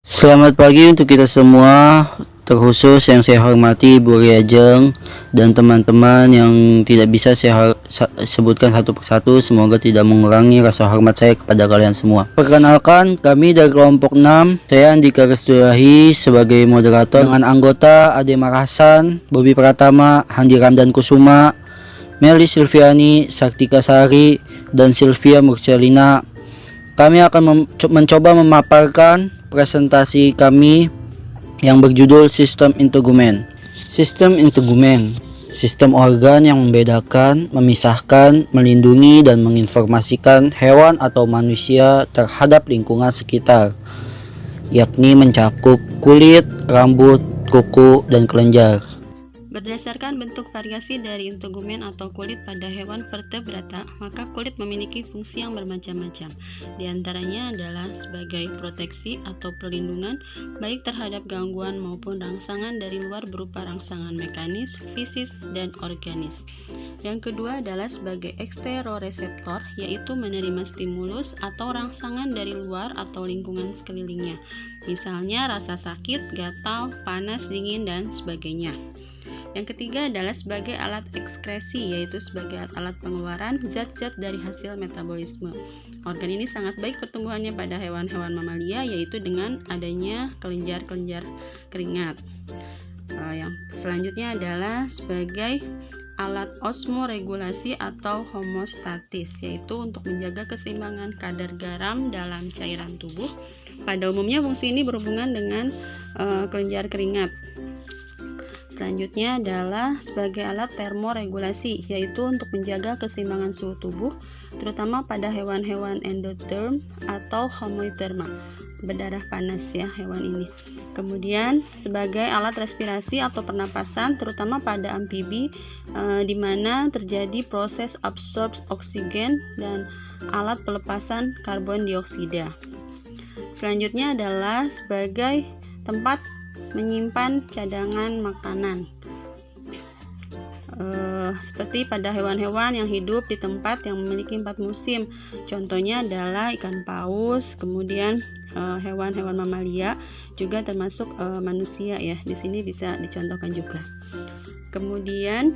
Selamat pagi untuk kita semua, terkhusus yang saya hormati Bu Riajeng dan teman-teman yang tidak bisa saya sebutkan satu persatu. Semoga tidak mengurangi rasa hormat saya kepada kalian semua. Perkenalkan, kami dari kelompok 6. Saya Andika Restulahi sebagai moderator dengan anggota Ade Marahasan, Bobi Pratama, Handi Ramdan Kusuma, Meli Silviani, Saktika Sari, dan Sylvia Murcelina. Kami akan mencoba memaparkan presentasi kami yang berjudul Sistem Integumen. Sistem integumen, sistem organ yang membedakan, memisahkan, melindungi, dan menginformasikan hewan atau manusia terhadap lingkungan sekitar, yakni mencakup kulit, rambut, kuku, dan kelenjar. Berdasarkan bentuk variasi dari integumen atau kulit pada hewan vertebrata, maka kulit memiliki fungsi yang bermacam-macam. Di antaranya adalah sebagai proteksi atau perlindungan, baik terhadap gangguan maupun rangsangan dari luar berupa rangsangan mekanis, fisis, dan organis. Yang kedua adalah sebagai eksteroreseptor, yaitu menerima stimulus atau rangsangan dari luar atau lingkungan sekelilingnya. Misalnya rasa sakit, gatal, panas, dingin, dan sebagainya. Yang ketiga adalah sebagai alat ekskresi, yaitu sebagai alat pengeluaran zat-zat dari hasil metabolisme. Organ ini sangat baik pertumbuhannya pada hewan-hewan mamalia, yaitu dengan adanya kelenjar-kelenjar keringat. Yang selanjutnya adalah sebagai alat osmoregulasi atau homostatis, yaitu untuk menjaga keseimbangan kadar garam dalam cairan tubuh. Pada umumnya fungsi ini berhubungan dengan kelenjar keringat. Selanjutnya adalah sebagai alat termoregulasi, yaitu untuk menjaga keseimbangan suhu tubuh, terutama pada hewan-hewan endotherm atau homoterma, berdarah panas ya hewan ini. Kemudian sebagai alat respirasi atau pernapasan, terutama pada amfibi, di mana terjadi proses absorpsi oksigen dan alat pelepasan karbon dioksida. Selanjutnya adalah sebagai tempat menyimpan cadangan makanan, seperti pada hewan-hewan yang hidup di tempat yang memiliki 4 musim. Contohnya adalah ikan paus, kemudian hewan-hewan mamalia, juga termasuk manusia ya. Di sini bisa dicontohkan juga. Kemudian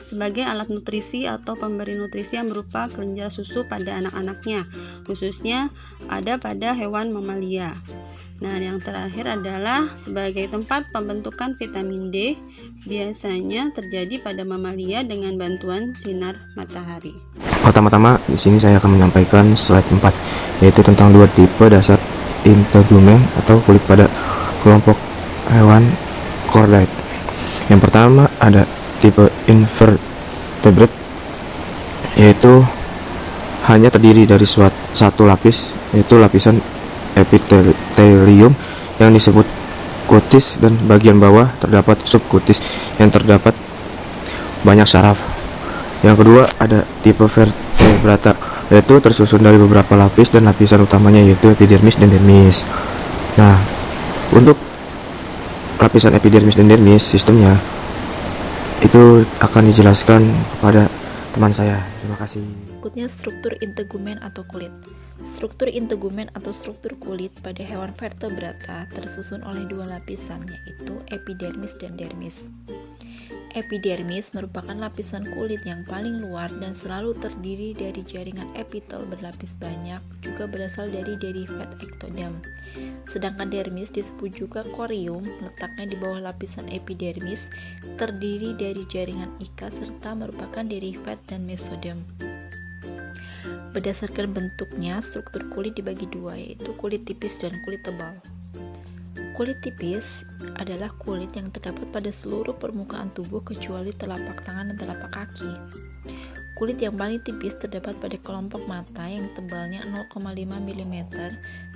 sebagai alat nutrisi atau pemberi nutrisi yang berupa kelenjar susu pada anak-anaknya, khususnya ada pada hewan mamalia. Nah, yang terakhir adalah sebagai tempat pembentukan vitamin D, biasanya terjadi pada mamalia dengan bantuan sinar matahari. Pertama-tama di sini saya akan menyampaikan slide 4, yaitu tentang dua tipe dasar integumen atau kulit pada kelompok hewan chordate. Yang pertama ada tipe invertebrate, yaitu hanya terdiri dari satu lapis, yaitu lapisan epitelium yang disebut kutis, dan bagian bawah terdapat subkutis yang terdapat banyak saraf. Yang kedua ada tipe vertebrata, yaitu tersusun dari beberapa lapis dan lapisan utamanya yaitu epidermis dan dermis. Nah, untuk lapisan epidermis dan dermis sistemnya itu akan dijelaskan kepada teman saya. Terima kasih. Berikutnya struktur integumen atau kulit. Struktur integumen atau struktur kulit pada hewan vertebrata tersusun oleh dua lapisan, yaitu epidermis dan dermis. Epidermis merupakan lapisan kulit yang paling luar dan selalu terdiri dari jaringan epitel berlapis banyak, juga berasal dari derivat ektodam. Sedangkan dermis disebut juga chorium, letaknya di bawah lapisan epidermis, terdiri dari jaringan ikat serta merupakan derivat dan mesodem. Berdasarkan bentuknya, struktur kulit dibagi dua, yaitu kulit tipis dan kulit tebal. Kulit tipis adalah kulit yang terdapat pada seluruh permukaan tubuh kecuali telapak tangan dan telapak kaki. Kulit yang paling tipis terdapat pada kelompok mata yang tebalnya 0,5 mm,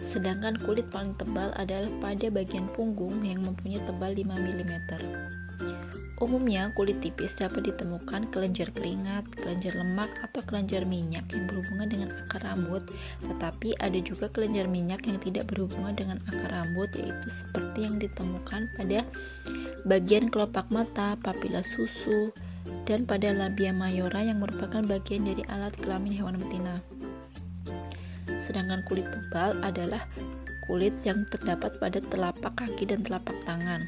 sedangkan kulit paling tebal adalah pada bagian punggung yang mempunyai tebal 5 mm. Umumnya, kulit tipis dapat ditemukan kelenjar keringat, kelenjar lemak, atau kelenjar minyak yang berhubungan dengan akar rambut, tetapi ada juga kelenjar minyak yang tidak berhubungan dengan akar rambut, yaitu seperti yang ditemukan pada bagian kelopak mata, papila susu, dan pada labia mayora yang merupakan bagian dari alat kelamin hewan betina. Sedangkan kulit tebal adalah kulit yang terdapat pada telapak kaki dan telapak tangan.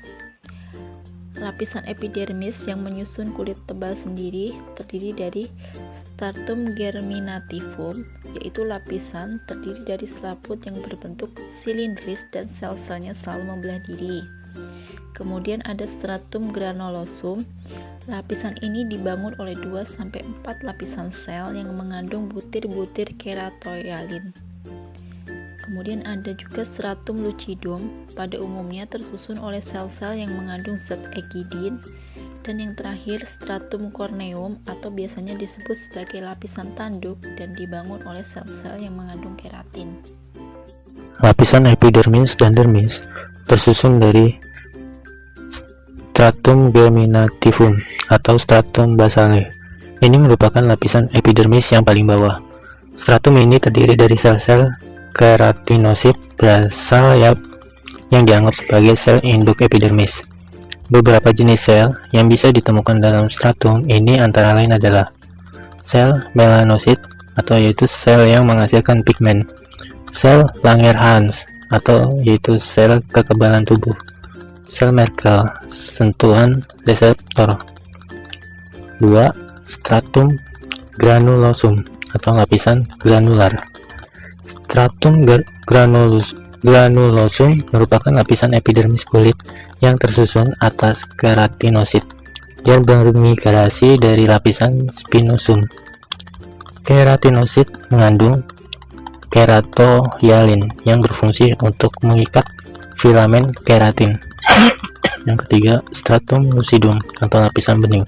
Lapisan epidermis yang menyusun kulit tebal sendiri terdiri dari stratum germinativum, yaitu lapisan terdiri dari selaput yang berbentuk silindris dan sel-selnya selalu membelah diri. Kemudian ada stratum granulosum. Lapisan ini dibangun oleh 2-4 lapisan sel yang mengandung butir-butir keratoialin. Kemudian ada juga stratum lucidum, pada umumnya tersusun oleh sel-sel yang mengandung zat echidin. Dan yang terakhir stratum corneum, atau biasanya disebut sebagai lapisan tanduk dan dibangun oleh sel-sel yang mengandung keratin. Lapisan epidermis dan dermis tersusun dari stratum germinativum atau stratum basale. Ini merupakan lapisan epidermis yang paling bawah. Stratum ini terdiri dari sel-sel keratinosit basal yang dianggap sebagai sel induk epidermis. Beberapa jenis sel yang bisa ditemukan dalam stratum ini antara lain adalah sel melanosit, atau yaitu sel yang menghasilkan pigmen, sel Langerhans, atau yaitu sel kekebalan tubuh, sel Merkel, sentuhan reseptor. 2. Stratum granulosum atau lapisan granular. Stratum granulosum merupakan lapisan epidermis kulit yang tersusun atas keratinosit dan bermigrasi dari lapisan spinosum. Keratinosit mengandung keratoialin yang berfungsi untuk mengikat filamen keratin. Yang ketiga, stratum lucidum atau lapisan bening.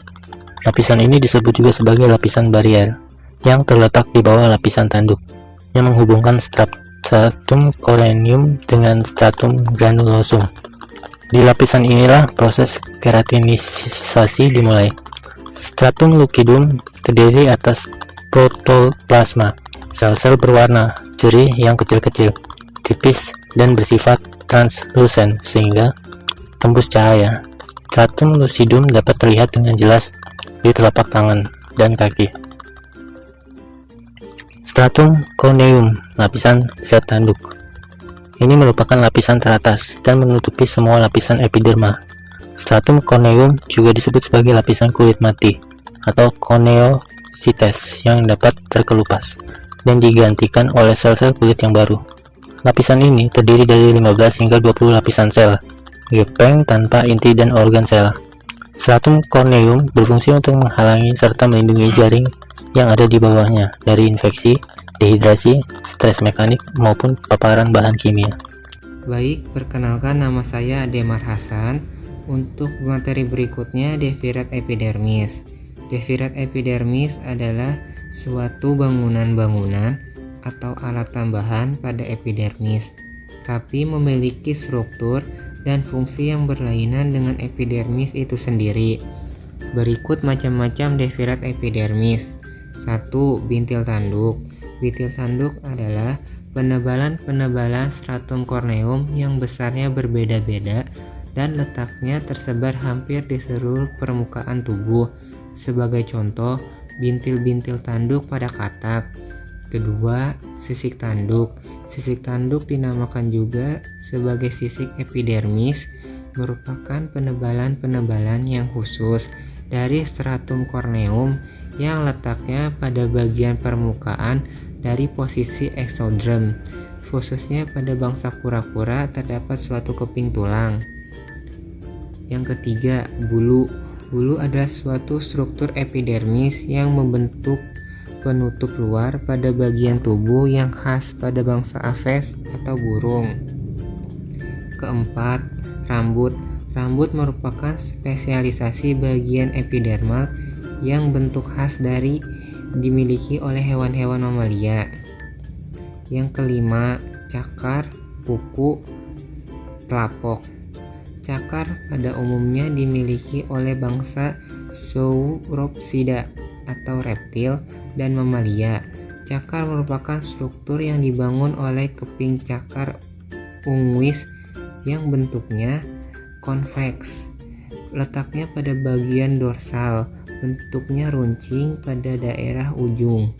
Lapisan ini disebut juga sebagai lapisan barier yang terletak di bawah lapisan tanduk, yang menghubungkan stratum corneum dengan stratum granulosum. Di lapisan inilah proses keratinisasi dimulai. Stratum lucidum terdiri atas protoplasma, sel-sel berwarna jerih yang kecil-kecil, tipis dan bersifat translusen sehingga tembus cahaya. Stratum lucidum dapat terlihat dengan jelas di telapak tangan dan kaki. Stratum corneum, lapisan zat tanduk. Ini merupakan lapisan teratas dan menutupi semua lapisan epiderma. Stratum corneum juga disebut sebagai lapisan kulit mati atau corneosites yang dapat terkelupas dan digantikan oleh sel-sel kulit yang baru. Lapisan ini terdiri dari 15 hingga 20 lapisan sel, gepeng tanpa inti dan organ sel. Stratum corneum berfungsi untuk menghalangi serta melindungi jaring yang ada di bawahnya dari infeksi, dehidrasi, stres mekanik, maupun paparan bahan kimia. Baik, perkenalkan nama saya Ademar Hasan. Untuk materi berikutnya, defirat epidermis. Defirat epidermis adalah suatu bangunan-bangunan atau alat tambahan pada epidermis, tapi memiliki struktur dan fungsi yang berlainan dengan epidermis itu sendiri. Berikut macam-macam defirat epidermis. 1. Bintil tanduk. Bintil tanduk adalah penebalan-penebalan stratum corneum yang besarnya berbeda-beda dan letaknya tersebar hampir di seluruh permukaan tubuh. Sebagai contoh, bintil-bintil tanduk pada katak. Kedua, sisik tanduk. Sisik tanduk dinamakan juga sebagai sisik epidermis, merupakan penebalan-penebalan yang khusus dari stratum corneum yang letaknya pada bagian permukaan dari posisi eksodrem, khususnya pada bangsa kura-kura terdapat suatu keping tulang. Yang ketiga, bulu. Bulu adalah suatu struktur epidermis yang membentuk penutup luar pada bagian tubuh yang khas pada bangsa aves atau burung. Keempat, rambut. Rambut merupakan spesialisasi bagian epidermal yang bentuk khas dari dimiliki oleh hewan-hewan mamalia. Yang kelima, cakar, kuku, telapok. Cakar pada umumnya dimiliki oleh bangsa Sauropsida atau reptil dan mamalia. Cakar merupakan struktur yang dibangun oleh keping cakar unguis yang bentuknya konveks. Letaknya pada bagian dorsal, bentuknya runcing pada daerah ujung.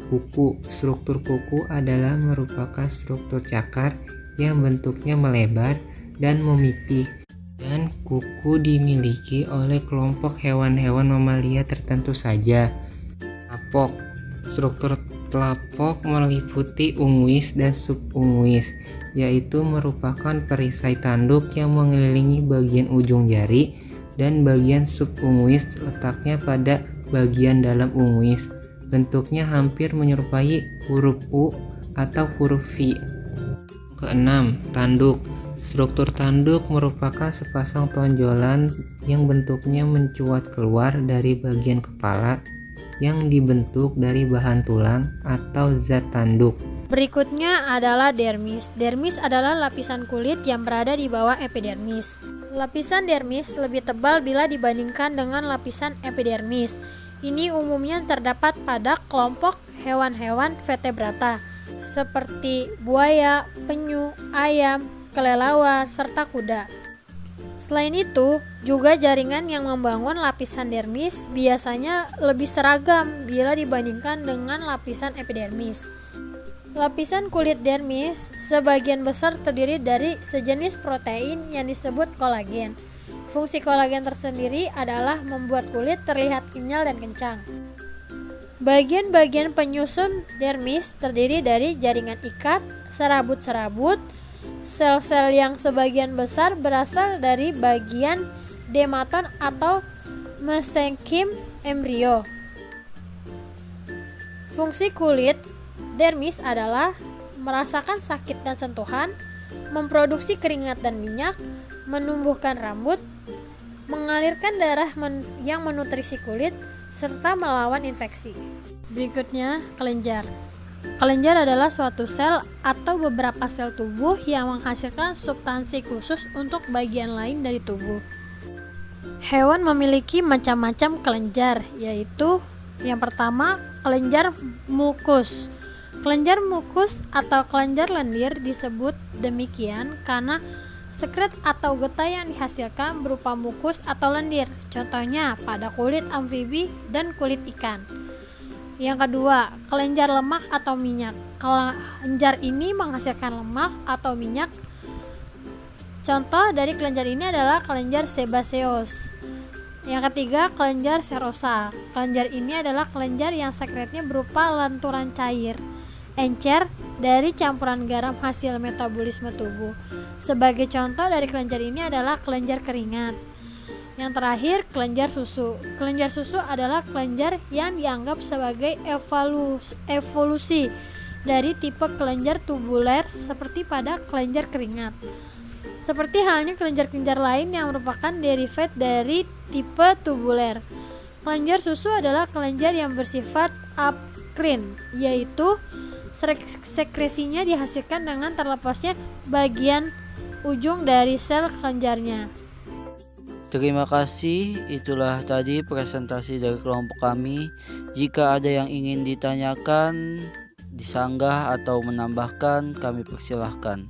Kuku. Struktur kuku adalah merupakan struktur cakar yang bentuknya melebar dan memipih, dan kuku dimiliki oleh kelompok hewan-hewan mamalia tertentu saja. Telapok. Struktur telapok meliputi unguis dan subunguis, yaitu merupakan perisai tanduk yang mengelilingi bagian ujung jari, dan bagian subunguis letaknya pada bagian dalam unguis. Bentuknya hampir menyerupai huruf U atau huruf V. Keenam, tanduk. Struktur tanduk merupakan sepasang tonjolan yang bentuknya mencuat keluar dari bagian kepala yang dibentuk dari bahan tulang atau zat tanduk. Berikutnya adalah dermis. Dermis adalah lapisan kulit yang berada di bawah epidermis. Lapisan dermis lebih tebal bila dibandingkan dengan lapisan epidermis. Ini umumnya terdapat pada kelompok hewan-hewan vertebrata seperti buaya, penyu, ayam, kelelawar, serta kuda. Selain itu, juga jaringan yang membangun lapisan dermis biasanya lebih seragam bila dibandingkan dengan lapisan epidermis. Lapisan kulit dermis sebagian besar terdiri dari sejenis protein yang disebut kolagen. Fungsi kolagen tersendiri adalah membuat kulit terlihat kenyal dan kencang. Bagian-bagian penyusun dermis terdiri dari jaringan ikat, serabut-serabut, sel-sel yang sebagian besar berasal dari bagian dematon atau mesenkim embrio. Fungsi kulit dermis adalah merasakan sakit dan sentuhan, memproduksi keringat dan minyak, menumbuhkan rambut, mengalirkan darah yang menutrisi kulit, serta melawan infeksi. Berikutnya, kelenjar. Kelenjar adalah suatu sel atau beberapa sel tubuh yang menghasilkan substansi khusus untuk bagian lain dari tubuh. Hewan memiliki macam-macam kelenjar, yaitu yang pertama, kelenjar mukus. Kelenjar mukus atau kelenjar lendir disebut demikian karena sekret atau getah yang dihasilkan berupa mukus atau lendir, contohnya pada kulit amfibi dan kulit ikan. Yang kedua, kelenjar lemak atau minyak. Kelenjar ini menghasilkan lemak atau minyak. Contoh dari kelenjar ini adalah kelenjar sebaceous. Yang ketiga, kelenjar serosa. Kelenjar ini adalah kelenjar yang sekretnya berupa lenturan cair, encer dari campuran garam hasil metabolisme tubuh. Sebagai contoh dari kelenjar ini adalah kelenjar keringat. Yang terakhir, kelenjar susu. Kelenjar susu adalah kelenjar yang dianggap sebagai evolusi dari tipe kelenjar tubuler seperti pada kelenjar keringat. Seperti halnya kelenjar-kelenjar lain yang merupakan derivat dari tipe tubuler. Kelenjar susu adalah kelenjar yang bersifat apkrine, yaitu sekresinya dihasilkan dengan terlepasnya bagian ujung dari sel kelenjarnya. Terima kasih, itulah tadi presentasi dari kelompok kami. Jika ada yang ingin ditanyakan, disanggah atau menambahkan, kami persilahkan.